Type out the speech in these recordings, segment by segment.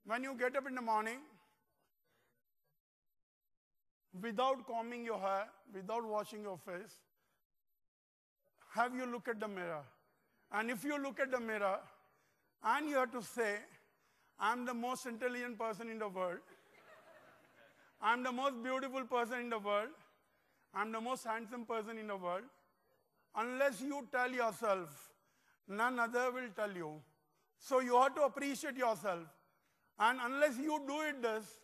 When you get up in the morning, without combing your hair, without washing your face, have you look at the mirror? And if you look at the mirror, and you have to say, I'm the most intelligent person in the world, I'm the most beautiful person in the world, I'm the most handsome person in the world, unless you tell yourself, none other will tell you. So you have to appreciate yourself. And unless you do it this,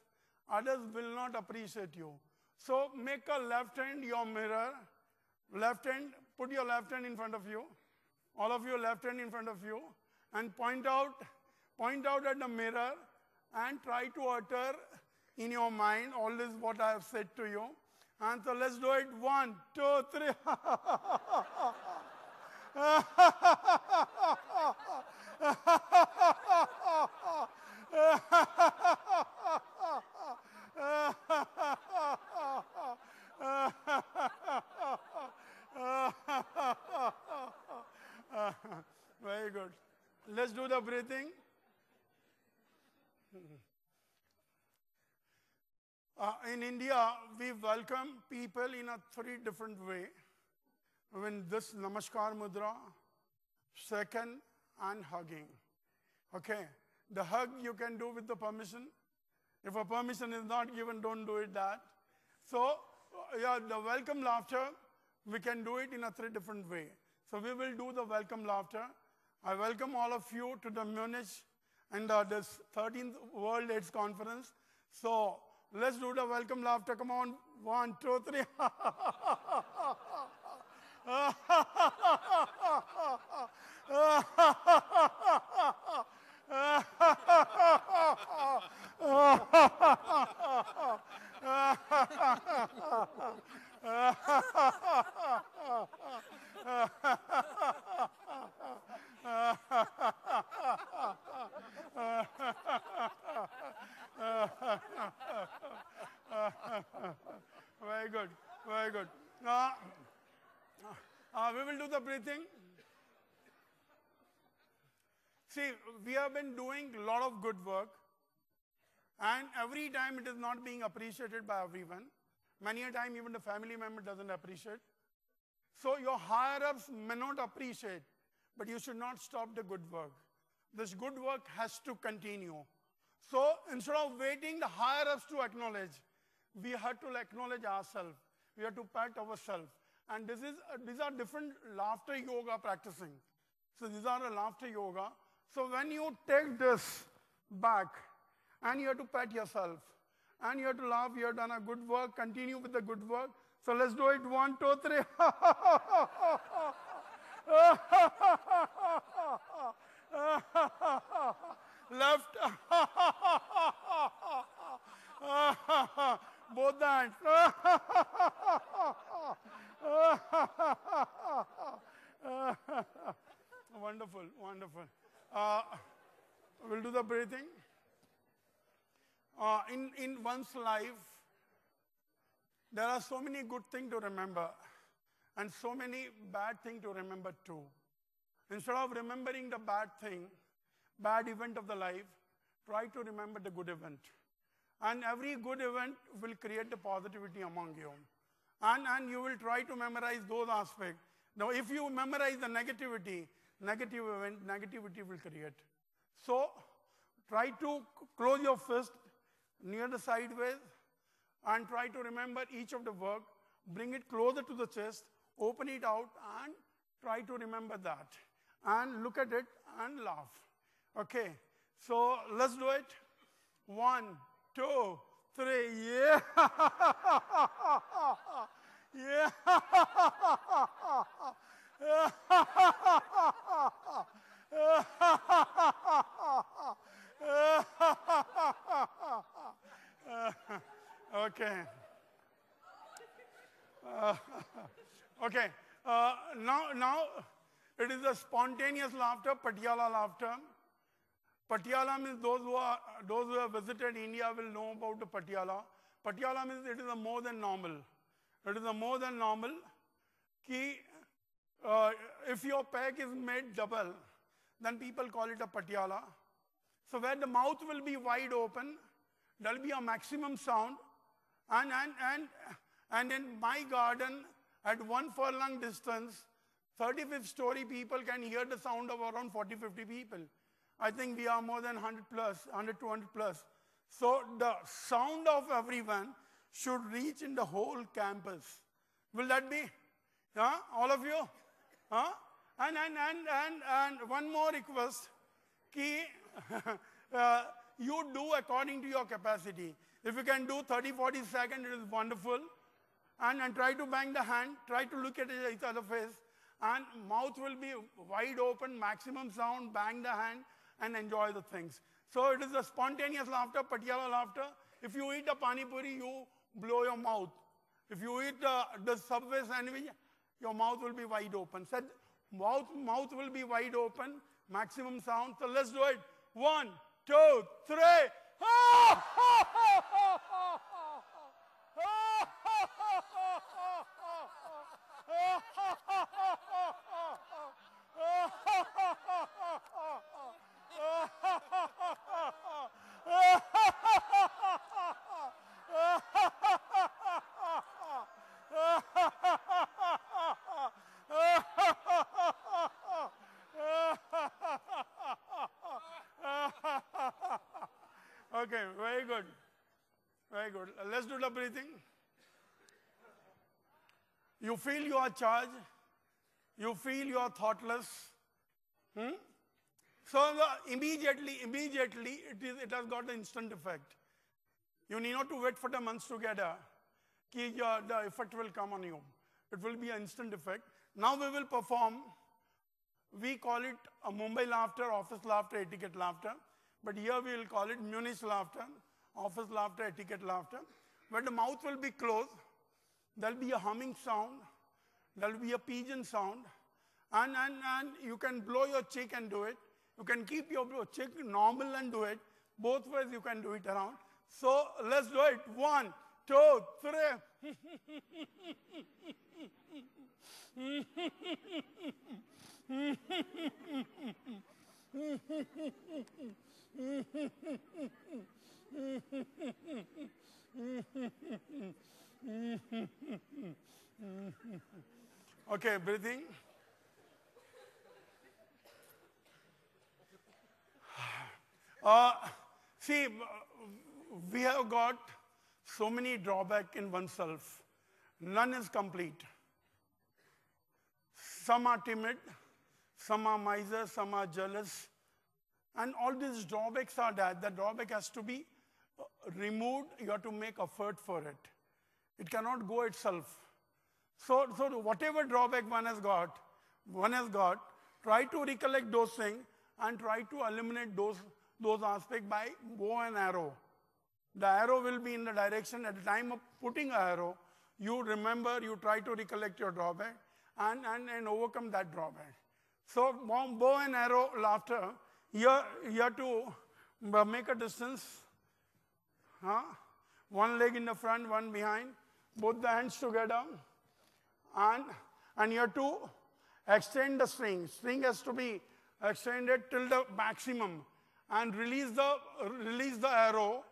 others will not appreciate you. So make a left hand your mirror. Left hand, put your left hand in front of you. All of you left hand in front of you. And point out at the mirror and try to utter in your mind all this what I have said to you. And so let's do it. 1, 2, 3. Very good. Let's do the breathing. In India, we welcome people in a 3 different way. When this Namaskar Mudra, second, and hugging. Okay, the hug you can do with the permission. If a permission is not given, don't do it that. So, yeah, the welcome laughter, we can do it in a 3 different way. So we will do the welcome laughter. I welcome all of you to the Munich and this 13th World AIDS Conference. So let's do the welcome laughter. Come on, 1, 2, 3. Very good, very good. We will do the breathing. See, we have been doing a lot of good work, and every time it is not being appreciated by everyone. Many a time even the family member doesn't appreciate. So your higher-ups may not appreciate, but you should not stop the good work. This good work has to continue. So instead of waiting the higher-ups to acknowledge, we have to acknowledge ourselves. We have to pat ourselves. And these are different laughter yoga practicing. So these are a laughter yoga. So when you take this back, and you have to pat yourself, and you have to laugh, you have done a good work, continue with the good work. So let's do it. 1, 2, 3. Left. Both hands. Wonderful, wonderful. We'll do the breathing. In one's life, there are so many good things to remember and so many bad things to remember too. Instead of remembering the bad thing, bad event of the life, try to remember the good event. And every good event will create the positivity among you. And you will try to memorize those aspects. Now, if you memorize the negativity, negative event, negativity will create. So, try to close your fist near the sideways and try to remember each of the work. Bring it closer to the chest, open it out, and try to remember that. And look at it and laugh. Okay, so let's do it. 1, 2, 3, yeah. Yeah. Okay. Okay. Now it is a spontaneous laughter, Patiala laughter. Patiala means those who have visited India will know about the Patiala. Patiala means it is a more than normal. It is a more than normal. If your peg is made double, then people call it a Patiala. So where the mouth will be wide open, there will be a maximum sound. And in my garden, at 1 furlong distance, 35th story people can hear the sound of around 40, 50 people. I think we are more than 100 plus, 100, 200 plus. So the sound of everyone should reach in the whole campus. Will that be? Huh? All of you? Huh? And one more request. Ki, you do according to your capacity. If you can do 30, 40 seconds, it is wonderful. And try to bang the hand, try to look at each other's face, and mouth will be wide open, maximum sound, bang the hand, and enjoy the things. So it is a spontaneous laughter, Patiala laughter. If you eat a pani puri, you blow your mouth. If you eat the Subway sandwich, your mouth will be wide open. Said mouth will be wide open, maximum sound. So let's do it. 1, 2, 3. Okay, very good. Very good. Let's do the breathing. You feel you are charged. You feel you are thoughtless. So immediately, it has got an instant effect. You need not to wait for the months together. The effect will come on you. It will be an instant effect. Now we will perform. We call it a Mumbai laughter, office laughter, etiquette laughter. But here we will call it Munich laughter, office laughter, etiquette laughter. Where the mouth will be closed. There will be a humming sound. There will be a pigeon sound. And you can blow your cheek and do it. You can keep your cheek normal and do it. Both ways you can do it around. So let's do it. 1, 2, 3. Okay, breathing. See, we have got so many drawbacks in oneself. None is complete. Some are timid, some are miser, some are jealous. And all these drawbacks are that. The drawback has to be removed. You have to make effort for it. It cannot go itself. So whatever drawback one has got, try to recollect those things and try to eliminate those aspects by bow and arrow. The arrow will be in the direction at the time of putting an arrow. You remember, you try to recollect your drawback and overcome that drawback. So bow and arrow laughter, you have to make a distance. One leg in the front, one behind. Both the hands together. And you have to extend the string. String has to be extended till the maximum. And release the arrow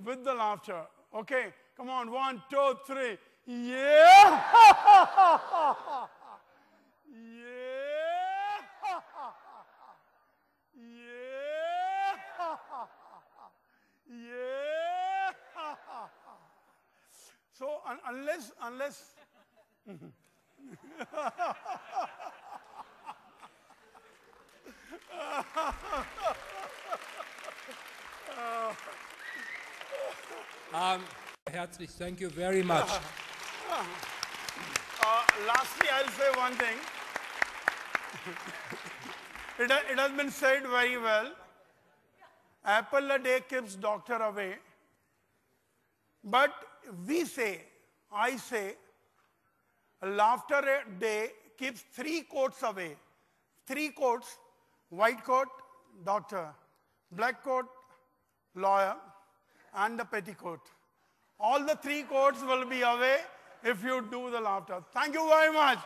with the laughter. Okay, come on, 1, 2, 3. Yeah! Yeah! Yeah! Yeah! So unless Herzlich, thank you very much. Lastly, I'll say one thing. It has been said very well. Apple a day keeps doctor away. But I say, laughter a day keeps 3 coats away. 3 coats, white coat, doctor, black coat, lawyer, and the petticoat. All the 3 coats will be away if you do the laughter. Thank you very much.